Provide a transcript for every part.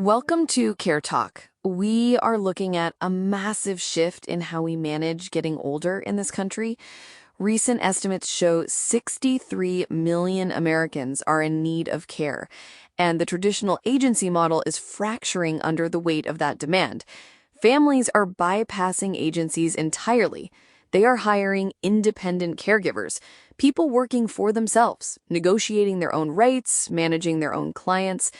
Welcome to Care Talk. We are looking at a massive shift in how we manage getting older in this country. Recent estimates show 63 million Americans are in need of care, and the traditional agency model is fracturing under the weight of that demand. Families are bypassing agencies entirely. They are hiring independent caregivers, people working for themselves, negotiating their own rights, managing their own clients.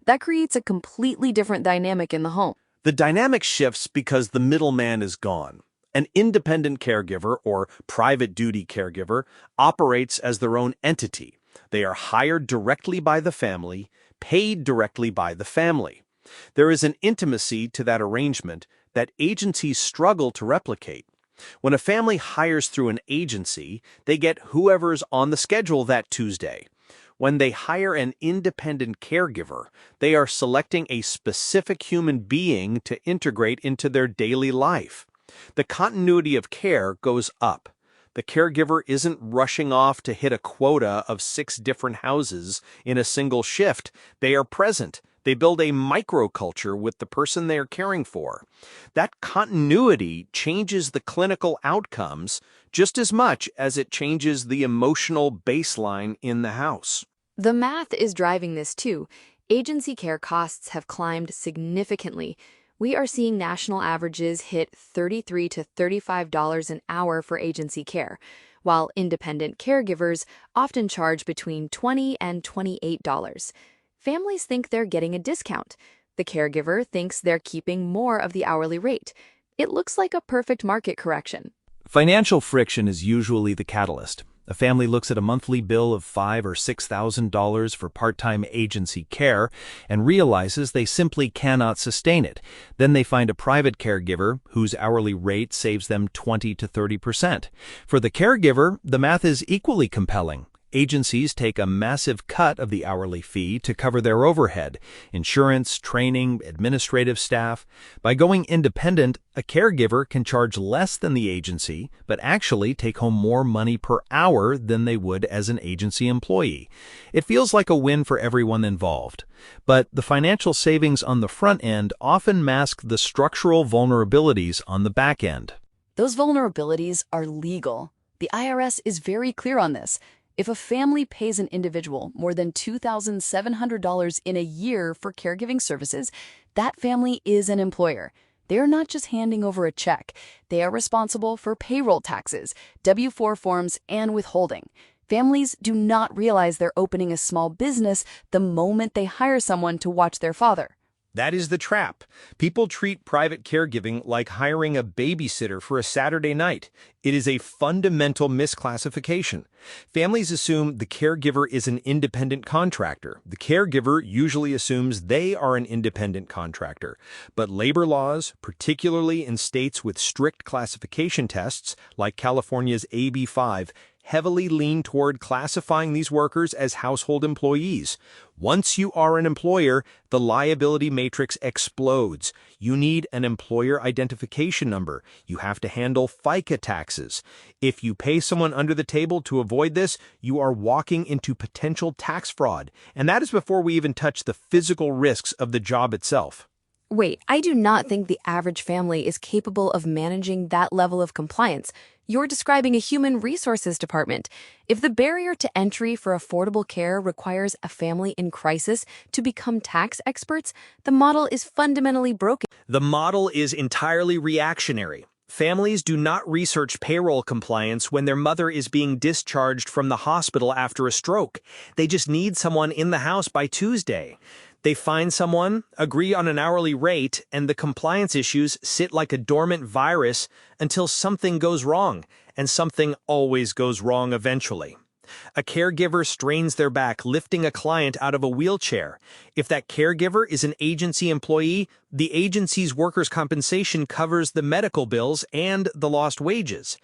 That creates a completely different dynamic in the home. The dynamic shifts because the middleman is gone. An independent caregiver or private duty caregiver operates as their own entity. They are hired directly by the family, paid directly by the family. There is an intimacy to that arrangement that agencies struggle to replicate. When a family hires through an agency, they get whoever's on the schedule that Tuesday. When they hire an independent caregiver, they are selecting a specific human being to integrate into their daily life. The continuity of care goes up. The caregiver isn't rushing off to hit a quota of 6 different houses in a single shift. They are present. They build a microculture with the person they are caring for. That continuity changes the clinical outcomes just as much as it changes the emotional baseline in the house. The math is driving this too. Agency care costs have climbed significantly. We are seeing national averages hit $33 to $35 an hour for agency care, while independent caregivers often charge between $20 and $28. Families think they're getting a discount. The caregiver thinks they're keeping more of the hourly rate. It looks like a perfect market correction. Financial friction is usually the catalyst. A family looks at a monthly bill of $5,000 or $6,000 for part-time agency care and realizes they simply cannot sustain it. Then they find a private caregiver whose hourly rate saves them 20 to 30%. For the caregiver, the math is equally compelling. Agencies take a massive cut of the hourly fee to cover their overhead, insurance, training, administrative staff. By going independent, a caregiver can charge less than the agency, but actually take home more money per hour than they would as an agency employee. It feels like a win for everyone involved. But the financial savings on the front end often mask the structural vulnerabilities on the back end. Those vulnerabilities are legal. The IRS is very clear on this. If a family pays an individual more than $2,700 in a year for caregiving services, that family is an employer. They are not just handing over a check. They are responsible for payroll taxes, W-4 forms, and withholding. Families do not realize they're opening a small business the moment they hire someone to watch their father. That is the trap. People treat private caregiving like hiring a babysitter for a Saturday night. It is a fundamental misclassification. Families assume the caregiver is an independent contractor. The caregiver usually assumes they are an independent contractor. But labor laws, particularly in states with strict classification tests like California's AB 5, heavily lean toward classifying these workers as household employees. Once you are an employer, the liability matrix explodes. You need an employer identification number. You have to handle FICA taxes. If you pay someone under the table to avoid this, you are walking into potential tax fraud. And that is before we even touch the physical risks of the job itself. Wait, I do not think the average family is capable of managing that level of compliance. You're describing a human resources department. If the barrier to entry for affordable care requires a family in crisis to become tax experts, the model is fundamentally broken. The model is entirely reactionary. Families do not research payroll compliance when their mother is being discharged from the hospital after a stroke. They just need someone in the house by Tuesday. They find someone, agree on an hourly rate, and the compliance issues sit like a dormant virus until something goes wrong, and something always goes wrong eventually. A caregiver strains their back lifting a client out of a wheelchair. If that caregiver is an agency employee, the agency's workers' compensation covers the medical bills and the lost wages.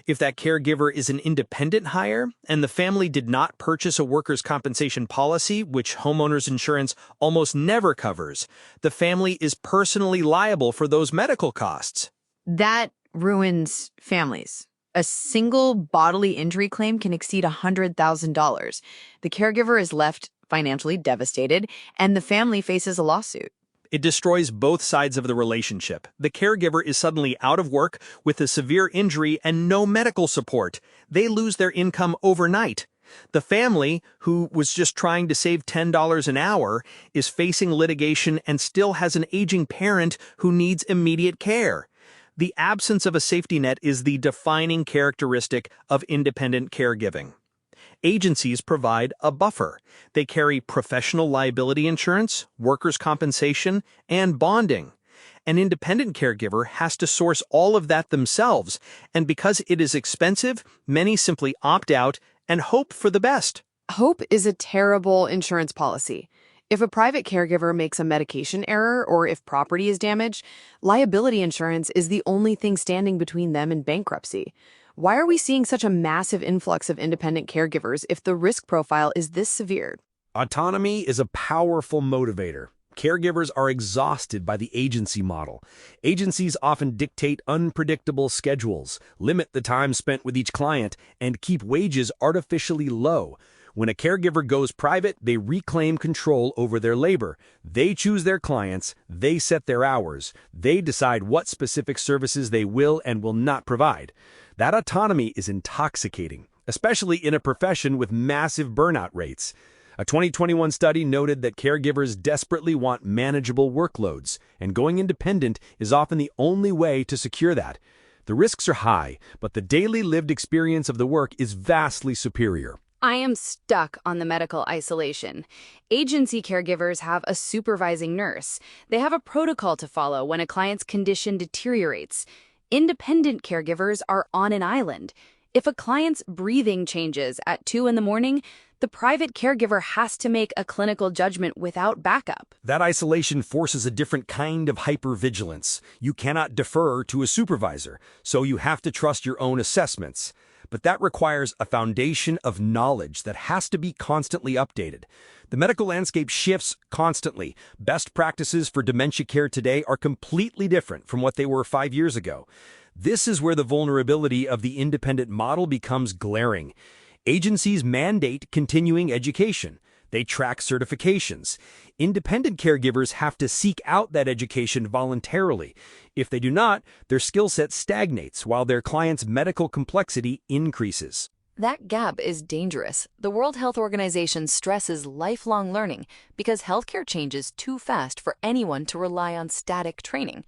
If that caregiver is an independent hire and the family did not purchase a workers' compensation policy, which homeowners insurance almost never covers, the family is personally liable for those medical costs. That ruins families. A single bodily injury claim can exceed $100,000. The caregiver is left financially devastated, and the family faces a lawsuit. It destroys both sides of the relationship. The caregiver is suddenly out of work with a severe injury and no medical support. They lose their income overnight. The family, who was just trying to save $10 an hour, is facing litigation and still has an aging parent who needs immediate care. The absence of a safety net is the defining characteristic of independent caregiving. Agencies provide a buffer. They carry professional liability insurance, workers' compensation, and bonding. An independent caregiver has to source all of that themselves, and because it is expensive, many simply opt out and hope for the best. Hope is a terrible insurance policy. If a private caregiver makes a medication error or if property is damaged, liability insurance is the only thing standing between them and bankruptcy. Why are we seeing such a massive influx of independent caregivers if the risk profile is this severe? Autonomy is a powerful motivator. Caregivers are exhausted by the agency model. Agencies often dictate unpredictable schedules, limit the time spent with each client, and keep wages artificially low. When a caregiver goes private, they reclaim control over their labor. They choose their clients, they set their hours, they decide what specific services they will and will not provide. That autonomy is intoxicating, especially in a profession with massive burnout rates. A 2021 study noted that caregivers desperately want manageable workloads, and going independent is often the only way to secure that. The risks are high, but the daily lived experience of the work is vastly superior. I am stuck on the medical isolation. Agency caregivers have a supervising nurse. They have a protocol to follow when a client's condition deteriorates. Independent caregivers are on an island. If a client's breathing changes at 2 in the morning, the private caregiver has to make a clinical judgment without backup. That isolation forces a different kind of hypervigilance. You cannot defer to a supervisor, so you have to trust your own assessments. But that requires a foundation of knowledge that has to be constantly updated. The medical landscape shifts constantly. Best practices for dementia care today are completely different from what they were 5 years ago. This is where the vulnerability of the independent model becomes glaring. Agencies mandate continuing education. They track certifications. Independent caregivers have to seek out that education voluntarily. If they do not, their skill set stagnates while their client's medical complexity increases. That gap is dangerous. The World Health Organization stresses lifelong learning because healthcare changes too fast for anyone to rely on static training.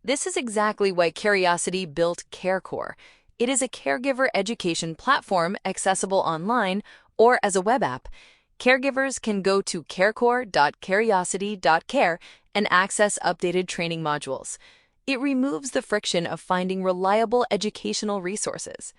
This is exactly why Curiosity built CareCore. It is a caregiver education platform accessible online or as a web app. Caregivers can go to carecore.curiosity.care and access updated training modules. It removes the friction of finding reliable educational resources.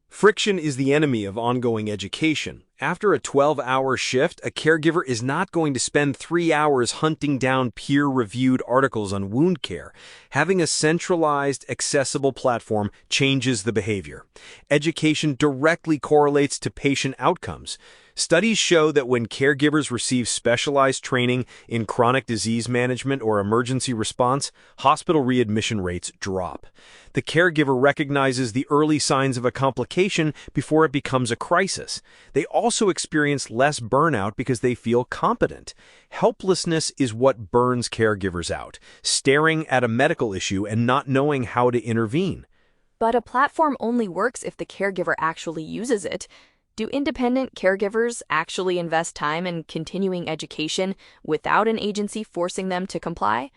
Friction is the enemy of ongoing education. After a 12-hour shift, a caregiver is not going to spend 3 hours hunting down peer-reviewed articles on wound care. Having a centralized, accessible platform changes the behavior. Education directly correlates to patient outcomes. Studies show that when caregivers receive specialized training in chronic disease management or emergency response, hospital readmission rates drop. The caregiver recognizes the early signs of a complication before it becomes a crisis. They also experience less burnout because they feel competent. Helplessness is what burns caregivers out, staring at a medical issue and not knowing how to intervene. But a platform only works if the caregiver actually uses it. Do independent caregivers actually invest time in continuing education without an agency forcing them to comply?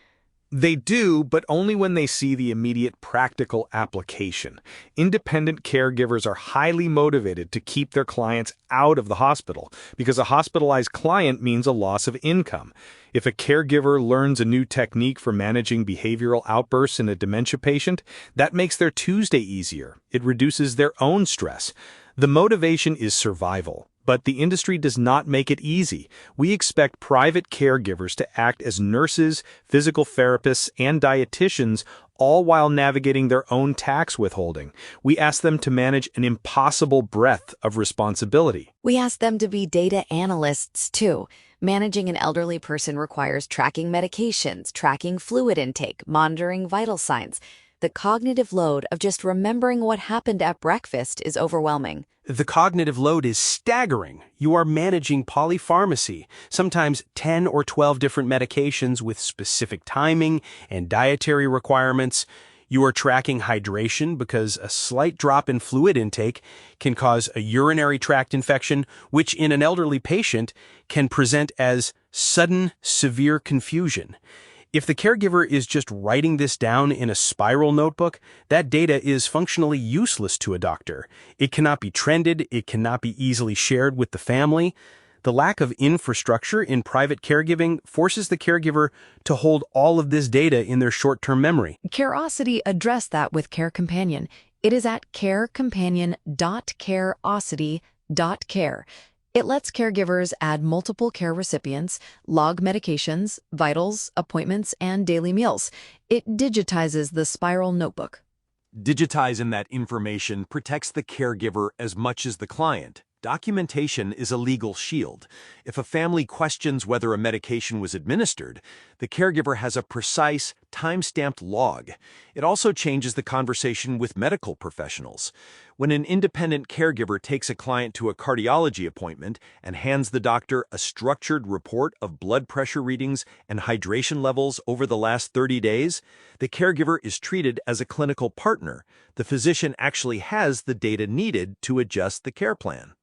They do, but only when they see the immediate practical application. Independent caregivers are highly motivated to keep their clients out of the hospital because a hospitalized client means a loss of income. If a caregiver learns a new technique for managing behavioral outbursts in a dementia patient, that makes their Tuesday easier. It reduces their own stress. The motivation is survival. But the industry does not make it easy. We expect private caregivers to act as nurses, physical therapists, and dietitians, all while navigating their own tax withholding. We ask them to manage an impossible breadth of responsibility. We ask them to be data analysts, too. Managing an elderly person requires tracking medications, tracking fluid intake, monitoring vital signs. The cognitive load of just remembering what happened at breakfast is overwhelming. The cognitive load is staggering. You are managing polypharmacy, sometimes 10 or 12 different medications with specific timing and dietary requirements. You are tracking hydration because a slight drop in fluid intake can cause a urinary tract infection, which in an elderly patient can present as sudden, severe confusion. If the caregiver is just writing this down in a spiral notebook, that data is functionally useless to a doctor. It cannot be trended, it cannot be easily shared with the family. The lack of infrastructure in private caregiving forces the caregiver to hold all of this data in their short-term memory. Careosity addressed that with Care Companion. It is at carecompanion.careosity.care. It lets caregivers add multiple care recipients, log medications, vitals, appointments, and daily meals. It digitizes the spiral notebook. Digitizing that information protects the caregiver as much as the client. Documentation is a legal shield. If a family questions whether a medication was administered, the caregiver has a precise, time-stamped log. It also changes the conversation with medical professionals. When an independent caregiver takes a client to a cardiology appointment and hands the doctor a structured report of blood pressure readings and hydration levels over the last 30 days, the caregiver is treated as a clinical partner. The physician actually has the data needed to adjust the care plan.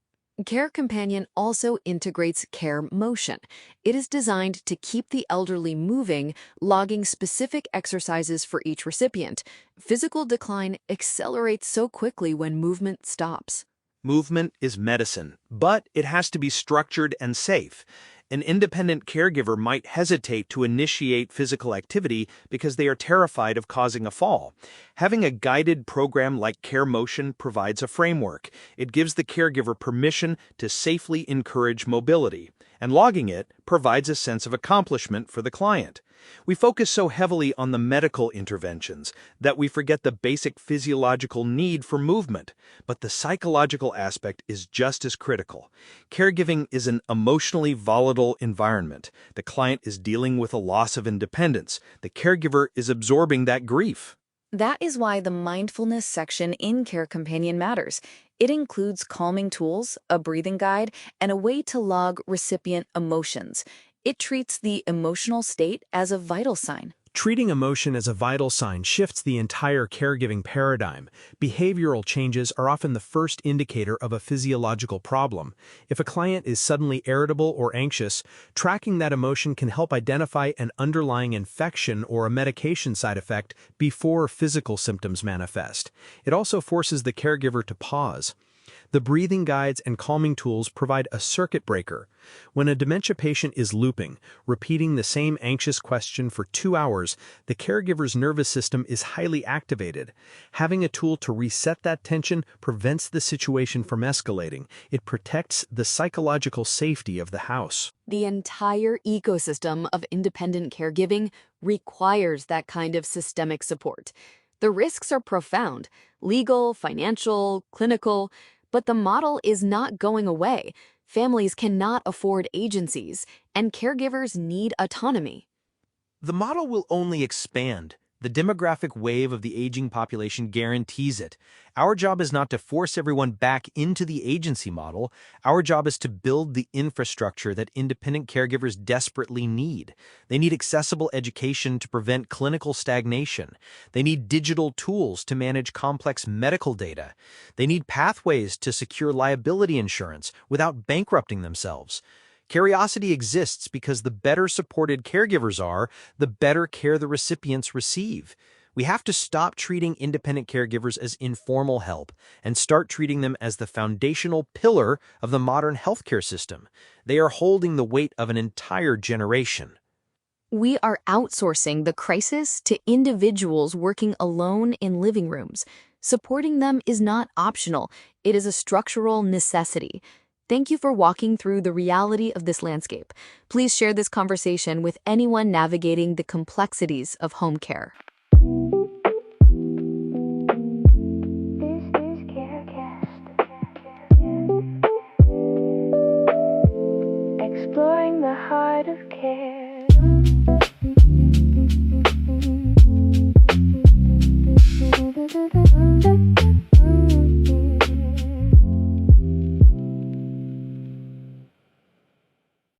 Care Companion also integrates Care Motion. It is designed to keep the elderly moving, logging specific exercises for each recipient. Physical decline accelerates so quickly when movement stops. Movement is medicine, but it has to be structured and safe. An independent caregiver might hesitate to initiate physical activity because they are terrified of causing a fall. Having a guided program like Care Motion provides a framework. It gives the caregiver permission to safely encourage mobility, and logging it provides a sense of accomplishment for the client. We focus so heavily on the medical interventions that we forget the basic physiological need for movement, but the psychological aspect is just as critical. Caregiving is an emotionally volatile environment. The client is dealing with a loss of independence. The caregiver is absorbing that grief. That is why the mindfulness section in Care Companion matters. It includes calming tools, a breathing guide, and a way to log recipient emotions. It treats the emotional state as a vital sign. Treating emotion as a vital sign shifts the entire caregiving paradigm. Behavioral changes are often the first indicator of a physiological problem. If a client is suddenly irritable or anxious, tracking that emotion can help identify an underlying infection or a medication side effect before physical symptoms manifest. It also forces the caregiver to pause. The breathing guides and calming tools provide a circuit breaker. When a dementia patient is looping, repeating the same anxious question for 2 hours, the caregiver's nervous system is highly activated. Having a tool to reset that tension prevents the situation from escalating. It protects the psychological safety of the house. The entire ecosystem of independent caregiving requires that kind of systemic support. The risks are profound: legal, financial, clinical. But the model is not going away. Families cannot afford agencies, and caregivers need autonomy. The model will only expand. The demographic wave of the aging population guarantees it. Our job is not to force everyone back into the agency model. Our job is to build the infrastructure that independent caregivers desperately need. They need accessible education to prevent clinical stagnation. They need digital tools to manage complex medical data. They need pathways to secure liability insurance without bankrupting themselves. Curiosity exists because the better supported caregivers are, the better care the recipients receive. We have to stop treating independent caregivers as informal help and start treating them as the foundational pillar of the modern healthcare system. They are holding the weight of an entire generation. We are outsourcing the crisis to individuals working alone in living rooms. Supporting them is not optional. It is a structural necessity. Thank you for walking through the reality of this landscape. Please share this conversation with anyone navigating the complexities of home care. This is CARECAST. Exploring the heart of care.